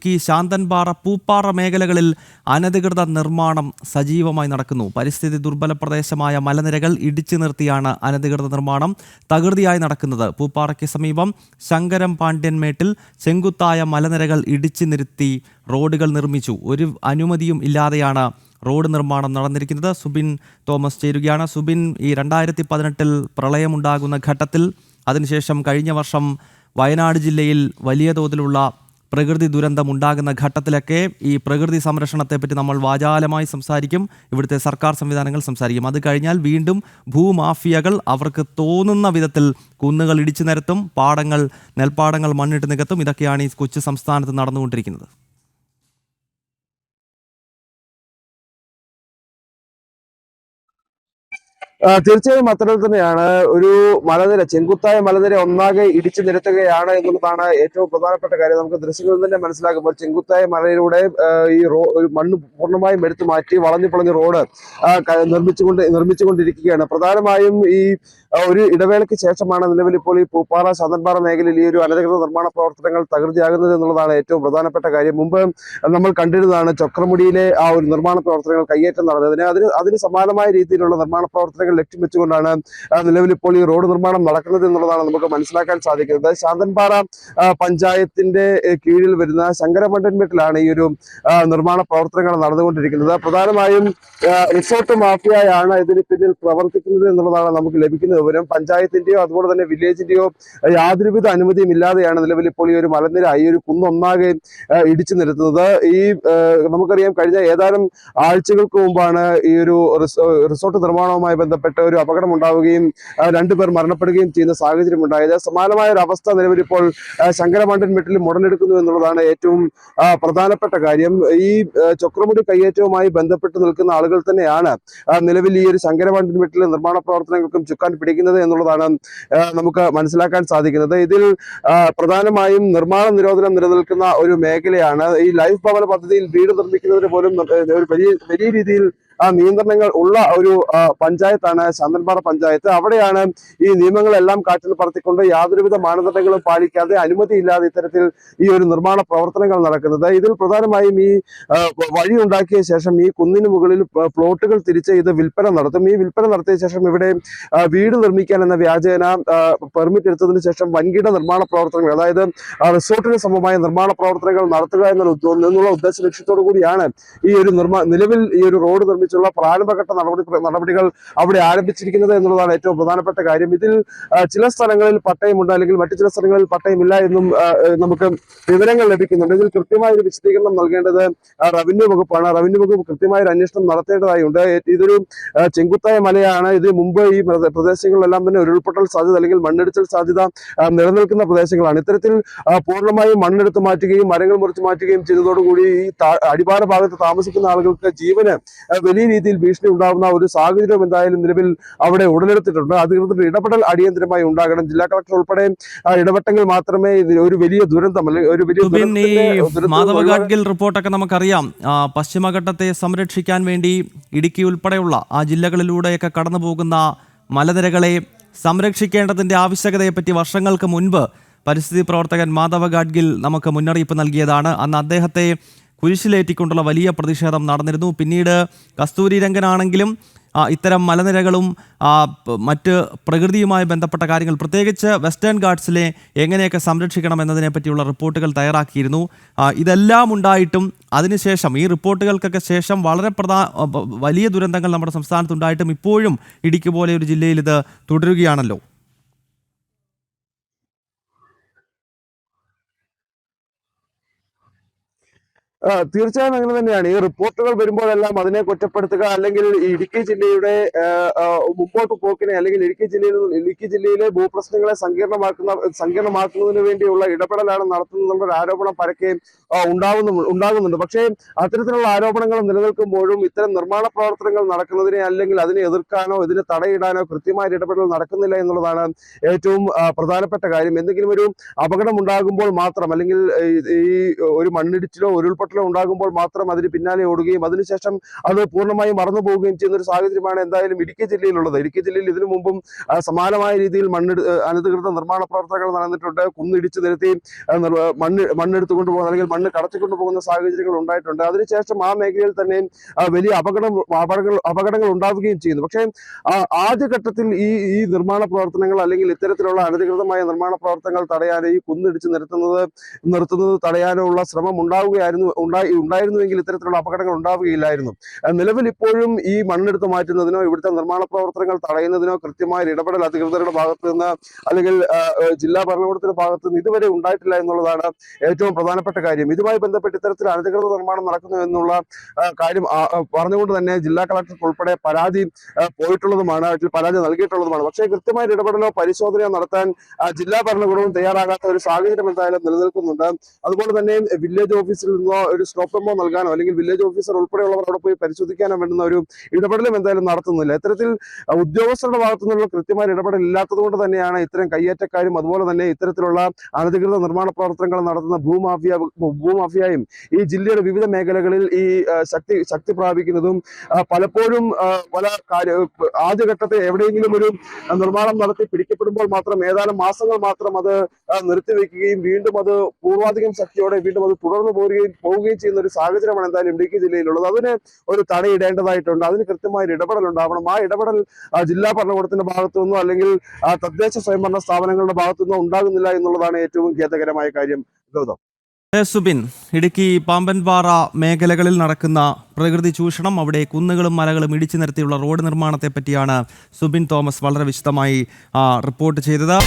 ഇടുക്കി ശാന്തൻപാറ പൂപ്പാറ മേഖലകളിൽ അനധികൃത നിർമ്മാണം സജീവമായി നടക്കുന്നു. പരിസ്ഥിതി ദുർബല പ്രദേശമായ മലനിരകൾ ഇടിച്ചു നിർത്തിയാണ് അനധികൃത നിർമ്മാണം തകൃതിയായി നടക്കുന്നത്. പൂപ്പാറയ്ക്ക് സമീപം ശങ്കരം പാണ്ഡ്യൻമേട്ടിൽ ചെങ്കുത്തായ മലനിരകൾ ഇടിച്ചു നിരത്തി റോഡുകൾ നിർമ്മിച്ചു. ഒരു അനുമതിയും ഇല്ലാതെയാണ് റോഡ് നിർമ്മാണം നടന്നിരിക്കുന്നത്. സുബിൻ തോമസ് ചേരുകയാണ്. സുബിൻ, ഈ 2018 പ്രളയമുണ്ടാകുന്ന ഘട്ടത്തിൽ, അതിനുശേഷം കഴിഞ്ഞ വർഷം വയനാട് ജില്ലയിൽ വലിയ തോതിലുള്ള പ്രകൃതി ദുരന്തം ഉണ്ടാകുന്ന ഘട്ടത്തിലൊക്കെ ഈ പ്രകൃതി സംരക്ഷണത്തെപ്പറ്റി നമ്മൾ വാചാലമായി സംസാരിക്കും, ഇവിടുത്തെ സർക്കാർ സംവിധാനങ്ങൾ സംസാരിക്കും. അത് കഴിഞ്ഞാൽ വീണ്ടും ഭൂമാഫിയകൾ അവർക്ക് തോന്നുന്ന വിധത്തിൽ കുന്നുകൾ ഇടിച്ചു നിരത്തും, നെൽപ്പാടങ്ങൾ മണ്ണിട്ട് നികത്തും. ഇതൊക്കെയാണ് ഈ കൊച്ചു സംസ്ഥാനത്ത് നടന്നുകൊണ്ടിരിക്കുന്നത്. തീർച്ചയായും അത്തരത്തിൽ തന്നെയാണ്. ഒരു മലനിര, ചെങ്കുത്തായ മലനിര ഒന്നാകെ ഇടിച്ചു നിരത്തുകയാണ് എന്നുള്ളതാണ് ഏറ്റവും പ്രധാനപ്പെട്ട കാര്യം. നമുക്ക് ദൃശ്യങ്ങളിൽ തന്നെ മനസ്സിലാക്കുമ്പോൾ ചെങ്കുത്തായ മലയിലൂടെ ഈ ഒരു മണ്ണ് പൂർണ്ണമായും എടുത്തു മാറ്റി വളഞ്ഞു പൊളഞ്ഞ റോഡ് നിർമ്മിച്ചുകൊണ്ടിരിക്കുകയാണ്. പ്രധാനമായും ഈ ഒരു ഇടവേളയ്ക്ക് ശേഷമാണ് നിലവിൽ ഇപ്പോൾ ഈ പൂപ്പാറ ശാന്തൻപാറ മേഖലയിൽ ഈ ഒരു അനധികൃത നിർമ്മാണ പ്രവർത്തനങ്ങൾ തകൃതിയാകുന്നത് എന്നുള്ളതാണ് ഏറ്റവും പ്രധാനപ്പെട്ട കാര്യം. മുമ്പ് നമ്മൾ കണ്ടിരുന്നതാണ് ചക്രമുടിയിലെ ആ ഒരു നിർമ്മാണ പ്രവർത്തനങ്ങൾ കയ്യേറ്റം നടന്നതിന്. അതിന് സമാനമായ രീതിയിലുള്ള നിർമ്മാണ പ്രവർത്തനങ്ങൾ ലക്ഷ്യം വെച്ചുകൊണ്ടാണ് നിലവിൽ ഇപ്പോൾ ഈ റോഡ് നിർമ്മാണം നടക്കുന്നത് എന്നുള്ളതാണ് നമുക്ക് മനസ്സിലാക്കാൻ സാധിക്കുന്നത്. ശാന്തൻപാറ പഞ്ചായത്തിന്റെ കീഴിൽ വരുന്ന ശങ്കരമണ്ഡൻമേട്ടിലാണ് ഈ ഒരു നിർമ്മാണ പ്രവർത്തനങ്ങൾ നടന്നുകൊണ്ടിരിക്കുന്നത്. പ്രധാനമായും റിസോർട്ട് മാഫിയയാണ് ഇതിന് പിന്നിൽ പ്രവർത്തിക്കുന്നത് എന്നുള്ളതാണ് നമുക്ക് ലഭിക്കുന്ന വിവരം. പഞ്ചായത്തിന്റെയോ അതുപോലെ തന്നെ വില്ലേജിന്റെയോ യാതൊരുവിധ അനുമതിയും ഇല്ലാതെയാണ് നിലവിൽ ഇപ്പോൾ ഈ ഒരു മലനിര, ഈ ഒരു കുന്നൊന്നാകെ ഇടിച്ചു നിരത്തുന്നത്. ഈ നമുക്കറിയാം, കഴിഞ്ഞ ഏതാനും ആഴ്ചകൾക്ക് മുമ്പാണ് ഈ ഒരു റിസോർട്ട് നിർമ്മാണവുമായി ബന്ധപ്പെട്ട് ഒരു അപകടം ഉണ്ടാവുകയും 2 പേർ മരണപ്പെടുകയും ചെയ്യുന്ന സാഹചര്യം ഉണ്ടായത്. സമാനമായ ഒരു അവസ്ഥ നിലവിൽ ഇപ്പോൾ ശങ്കരമണ്ഡൻമേട്ടിൽ ഉടലെടുക്കുന്നു എന്നുള്ളതാണ് ഏറ്റവും പ്രധാനപ്പെട്ട കാര്യം. ഈ ചക്രമുടി കയ്യേറ്റവുമായി ബന്ധപ്പെട്ട് നിൽക്കുന്ന ആളുകൾ തന്നെയാണ് നിലവിൽ ഈ ഒരു ശങ്കരമണ്ഡൻമേട്ടിലെ നിർമ്മാണ പ്രവർത്തനങ്ങൾക്കും ചുക്കാൻ പിടിക്കുന്നത് എന്നുള്ളതാണ് നമുക്ക് മനസ്സിലാക്കാൻ സാധിക്കുന്നത്. ഇതിൽ പ്രധാനമായും നിർമ്മാണ നിരോധനം നിലനിൽക്കുന്ന ഒരു മേഖലയാണ്. ഈ ലൈഫ് ഭവന പദ്ധതിയിൽ വീട് നിർമ്മിക്കുന്നതിന് പോലും ഒരു വലിയ രീതിയിൽ നിയന്ത്രണങ്ങൾ ഉള്ള ഒരു പഞ്ചായത്താണ് ശാന്തൻപാറ പഞ്ചായത്ത്. അവിടെയാണ് ഈ നിയമങ്ങളെല്ലാം കാറ്റിൽ പറത്തിക്കൊണ്ട് യാതൊരുവിധ മാനദണ്ഡങ്ങളും പാലിക്കാതെ അനുമതിയില്ലാതെ ഇത്തരത്തിൽ ഈ ഒരു നിർമ്മാണ പ്രവർത്തനങ്ങൾ നടക്കുന്നത്. ഇതിൽ പ്രധാനമായും ഈ വഴി ഉണ്ടാക്കിയ ശേഷം ഈ കുന്നിന് മുകളിൽ പ്ലോട്ടുകൾ തിരിച്ച് ഇത് വിൽപ്പന നടത്തും. ഈ വിൽപ്പന നടത്തിയ ശേഷം ഇവിടെ വീട് നിർമ്മിക്കാൻ എന്ന വ്യാജേന പെർമിറ്റ് എടുത്തതിന് ശേഷം വൻകിട നിർമ്മാണ പ്രവർത്തനങ്ങൾ, അതായത് റിസോർട്ടിന് സമമായ നിർമ്മാണ പ്രവർത്തനങ്ങൾ നടത്തുക എന്നുള്ള ഉദ്ദേശ ലക്ഷ്യത്തോടു കൂടിയാണ് ഈ ഒരു നിലവിൽ ഈ ഒരു റോഡ് നിർമ്മിച്ചുള്ള പ്രാരംഭഘട്ട നടപടികൾ അവിടെ ആരംഭിച്ചിരിക്കുന്നത് എന്നുള്ളതാണ് ഏറ്റവും പ്രധാനപ്പെട്ട കാര്യം. ഇതിൽ ചില സ്ഥലങ്ങളിൽ പട്ടയമുണ്ട്, അല്ലെങ്കിൽ മറ്റു ചില സ്ഥലങ്ങളിൽ പട്ടയമില്ല എന്നും നമുക്ക് വിവരങ്ങൾ ലഭിക്കുന്നുണ്ട്. ഇതിൽ കൃത്യമായ ഒരു വിശദീകരണം നൽകേണ്ടത് റവന്യൂ വകുപ്പാണ്. റവന്യൂ വകുപ്പ് കൃത്യമായ ഒരു അന്വേഷണം നടത്തേണ്ടതായുണ്ട്. ഇതൊരു ചെങ്കുത്തായ മലയാണ്. ഇത് മുമ്പ് ഈ പ്രദേശങ്ങളിലെല്ലാം തന്നെ ഉരുൾപൊട്ടൽ സാധ്യത അല്ലെങ്കിൽ മണ്ണിടിച്ചിൽ സാധ്യത നിലനിൽക്കുന്ന പ്രദേശങ്ങളാണ്. ഇത്തരത്തിൽ പൂർണ്ണമായും മണ്ണെടുത്ത് മാറ്റുകയും മരങ്ങൾ മുറിച്ച് മാറ്റുകയും ചെയ്തതോടുകൂടി ഈ അടിവാര ഭാഗത്ത് താമസിക്കുന്ന ആളുകൾക്ക് ജീവന് വലിയ രീതിയിൽ ഭീഷണി ഉണ്ടാകുന്ന ഒരു സാഹചര്യം എന്തായാലും നിലവിൽ അവിടെ ഉടലെടുത്തിട്ടുണ്ട്. അധികൃതരുടെ ഇടപെടൽ അടിയന്തരമായി ഉണ്ടാകണം. ജില്ലാ കളക്ടർ ഉൾപ്പെടെ ഇടപെട്ടെങ്കിൽ മാത്രമേ ഒരു വലിയ ദുരന്തം അല്ലെങ്കിൽ ഒരു വലിയ മാധവ ഗാഡ്ഗിൽ റിപ്പോർട്ടൊക്കെ നമുക്കറിയാം. പശ്ചിമഘട്ടത്തെ സംരക്ഷിക്കാൻ വേണ്ടി ഇടുക്കി ഉൾപ്പെടെയുള്ള ആ ജില്ലകളിലൂടെയൊക്കെ കടന്നു പോകുന്ന മലനിരകളെ സംരക്ഷിക്കേണ്ടതിന്റെ ആവശ്യകതയെപ്പറ്റി വർഷങ്ങൾക്ക് മുൻപ് പരിസ്ഥിതി പ്രവർത്തകൻ മാധവ ഗാഡ്ഗിൽ നമുക്ക് മുന്നറിയിപ്പ് നൽകിയതാണ്. അന്ന് അദ്ദേഹത്തെ കുരിശിലേറ്റിക്കൊണ്ടുള്ള വലിയ പ്രതിഷേധം നടന്നിരുന്നു. പിന്നീട് കസ്തൂരി രംഗനാണെങ്കിലും ഇത്തരം മലനിരകളും മറ്റ് പ്രകൃതിയുമായി ബന്ധപ്പെട്ട കാര്യങ്ങൾ, പ്രത്യേകിച്ച് വെസ്റ്റേൺ ഗാട്ട്സിലെ എങ്ങനെയൊക്കെ സംരക്ഷിക്കണം എന്നതിനെ പറ്റിയുള്ള റിപ്പോർട്ടുകൾ തയ്യാറാക്കിയിരുന്നു. ഇതെല്ലാം ഉണ്ടായിട്ടും അതിനുശേഷം, ഈ റിപ്പോർട്ടുകൾക്കൊക്കെ ശേഷം വളരെ വലിയ ദുരന്തങ്ങൾ നമ്മുടെ സംസ്ഥാനത്തുണ്ടായിട്ടും ഇപ്പോഴും ഇടുക്കി പോലെ ഒരു ജില്ലയിൽ ഇത് തുടരുകയാണല്ലോ. തീർച്ചയായും അങ്ങനെ തന്നെയാണ്. ഈ റിപ്പോർട്ടുകൾ വരുമ്പോഴെല്ലാം അതിനെ കുറ്റപ്പെടുത്തുക, അല്ലെങ്കിൽ ഇടുക്കി ജില്ലയുടെ മുമ്പോട്ട് പോക്കിനെ, അല്ലെങ്കിൽ ഇടുക്കി ജില്ലയിലെ ഭൂപ്രശ്നങ്ങളെ സങ്കീർണമാക്കുന്നതിന് വേണ്ടിയുള്ള ഇടപെടലാണ് നടത്തുന്നതെന്നുള്ള ഒരു ആരോപണം പരക്കെ ഉണ്ടാകുന്നുണ്ട്. പക്ഷേ അത്തരത്തിലുള്ള ആരോപണങ്ങൾ നിലനിൽക്കുമ്പോഴും ഇത്തരം നിർമ്മാണ പ്രവർത്തനങ്ങൾ നടക്കുന്നതിനെ, അല്ലെങ്കിൽ അതിനെ എതിർക്കാനോ ഇതിനെ തടയിടാനോ കൃത്യമായ ഇടപെടൽ നടക്കുന്നില്ല എന്നുള്ളതാണ് ഏറ്റവും പ്രധാനപ്പെട്ട കാര്യം. എന്തെങ്കിലും ഒരു അപകടം ഉണ്ടാകുമ്പോൾ മാത്രം, അല്ലെങ്കിൽ ഈ ഒരു മണ്ണിടിച്ചിലോ ഉരുൾപൊട്ടലോ ഉരുൾപൊട്ടലോ ഉണ്ടാകുമ്പോൾ മാത്രം അതിന് പിന്നാലെ ഓടുകയും അതിനുശേഷം അത് പൂർണ്ണമായും മറന്നു പോവുകയും ചെയ്യുന്ന ഒരു സാഹചര്യമാണ് എന്തായാലും ഇടുക്കി ജില്ലയിലുള്ളത്. ഇടുക്കി ജില്ലയിൽ ഇതിനു മുമ്പും സമാനമായ രീതിയിൽ അനധികൃത നിർമ്മാണ പ്രവർത്തനങ്ങൾ നടന്നിട്ടുണ്ട്. കുന്നിടിച്ചു നിരത്തി മണ്ണെടുത്തുകൊണ്ട് പോകുന്ന അല്ലെങ്കിൽ മണ്ണ് കടത്തിക്കൊണ്ടു പോകുന്ന സാഹചര്യങ്ങൾ ഉണ്ടായിട്ടുണ്ട്. അതിനുശേഷം ആ മേഖലയിൽ തന്നെ വലിയ അപകടങ്ങൾ ഉണ്ടാവുകയും ചെയ്യുന്നു. പക്ഷേ ആദ്യഘട്ടത്തിൽ ഈ നിർമ്മാണ പ്രവർത്തനങ്ങൾ അല്ലെങ്കിൽ ഇത്തരത്തിലുള്ള അനധികൃതമായ നിർമ്മാണ പ്രവർത്തനങ്ങൾ തടയാനോ ഈ കുന്നിടിച്ച് നിർത്തുന്നത് തടയാനോ ഉള്ള ശ്രമം ഉണ്ടായിരുന്നുവെങ്കിൽ ഇത്തരത്തിലുള്ള അപകടങ്ങൾ ഉണ്ടാവുകയില്ലായിരുന്നു. നിലവിൽ ഇപ്പോഴും ഈ മണ്ണെടുത്ത് മാറ്റുന്നതിനോ ഇവിടുത്തെ നിർമ്മാണ പ്രവർത്തനങ്ങൾ തടയുന്നതിനോ കൃത്യമായ ഇടപെടൽ അധികൃതരുടെ ഭാഗത്ത് നിന്ന് അല്ലെങ്കിൽ ജില്ലാ ഭരണകൂടത്തിന്റെ ഭാഗത്ത് നിന്ന് ഇതുവരെ ഉണ്ടായിട്ടില്ല എന്നുള്ളതാണ് ഏറ്റവും പ്രധാനപ്പെട്ട കാര്യം. ഇതുമായി ബന്ധപ്പെട്ട് ഇത്തരത്തിൽ അനധികൃത നിർമ്മാണം നടക്കുന്നു എന്നുള്ള കാര്യം പറഞ്ഞുകൊണ്ട് തന്നെ ജില്ലാ കളക്ടർക്ക് ഉൾപ്പെടെ പരാതി നൽകിയിട്ടുള്ളതുമാണ്. പക്ഷേ കൃത്യമായ ഇടപെടലോ പരിശോധനയോ നടത്താൻ ജില്ലാ ഭരണകൂടവും തയ്യാറാകാത്ത ഒരു സാഹചര്യം എന്തായാലും നിലനിൽക്കുന്നുണ്ട്. അതുപോലെ തന്നെ വില്ലേജ് ഓഫീസിൽ നിന്നോ ഒരു സ്റ്റോപ്പ് മെമ്മോ നൽകാനോ അല്ലെങ്കിൽ വില്ലേജ് ഓഫീസർ ഉൾപ്പെടെയുള്ളവർ അവിടെ പോയി പരിശോധിക്കാനോ വേണ്ടുന്ന ഒരു ഇടപെടലും എന്തായാലും നടത്തുന്നില്ല. ഇത്തരത്തിൽ ഉദ്യോഗസ്ഥരുടെ ഭാഗത്തു നിന്നുള്ള കൃത്യമായ ഇടപെടൽ ഇല്ലാത്തത് കൊണ്ട് തന്നെയാണ് ഇത്തരം കയ്യേറ്റക്കാരും അതുപോലെ തന്നെ ഇത്തരത്തിലുള്ള അനധികൃത നിർമ്മാണ പ്രവർത്തനങ്ങൾ നടത്തുന്ന ഭൂമാഫിയായും ഈ ജില്ലയുടെ വിവിധ മേഖലകളിൽ ഈ ശക്തി പ്രാപിക്കുന്നതും പലപ്പോഴും ആദ്യഘട്ടത്തിൽ എവിടെയെങ്കിലും ഒരു നിർമ്മാണം നടത്തി പിടിക്കപ്പെടുമ്പോൾ മാത്രം ഏതാനും മാസങ്ങൾ മാത്രം അത് നിർത്തിവെക്കുകയും വീണ്ടും അത് പൂർവാധികം ശക്തിയോടെ വീണ്ടും അത് തുടർന്നു പോവുകയും ചെയ്യുന്ന ഒരു സാഹചര്യമാണ് എന്തായാലും ഇടുക്കി ജില്ലയിലുള്ളത്. അതിന് ഒരു തടയിടേണ്ടതായിട്ടുണ്ട്. അതിന് കൃത്യമായ ഇടപെടൽ ഉണ്ടാവണം. ആ ഇടപെടൽ ജില്ലാ ഭരണകൂടത്തിന്റെ ഭാഗത്തു നിന്നോ അല്ലെങ്കിൽ തദ്ദേശ സ്വയംഭരണ സ്ഥാപനങ്ങളുടെ ഭാഗത്തു നിന്നോ ഉണ്ടാകുന്നില്ല എന്നുള്ളതാണ് ഏറ്റവും ഖേദകരമായ കാര്യം. ഗൗതം. സുബിൻ, ഇടുക്കി പാമ്പൻപാറ മേഖലകളിൽ നടക്കുന്ന പ്രകൃതി ചൂഷണം, അവിടെ കുന്നുകളും മലകളും ഇടിച്ചു നിരത്തിയുള്ള റോഡ് നിർമ്മാണത്തെ പറ്റിയാണ് സുബിൻ തോമസ് വളരെ വിശദമായി റിപ്പോർട്ട് ചെയ്തത്.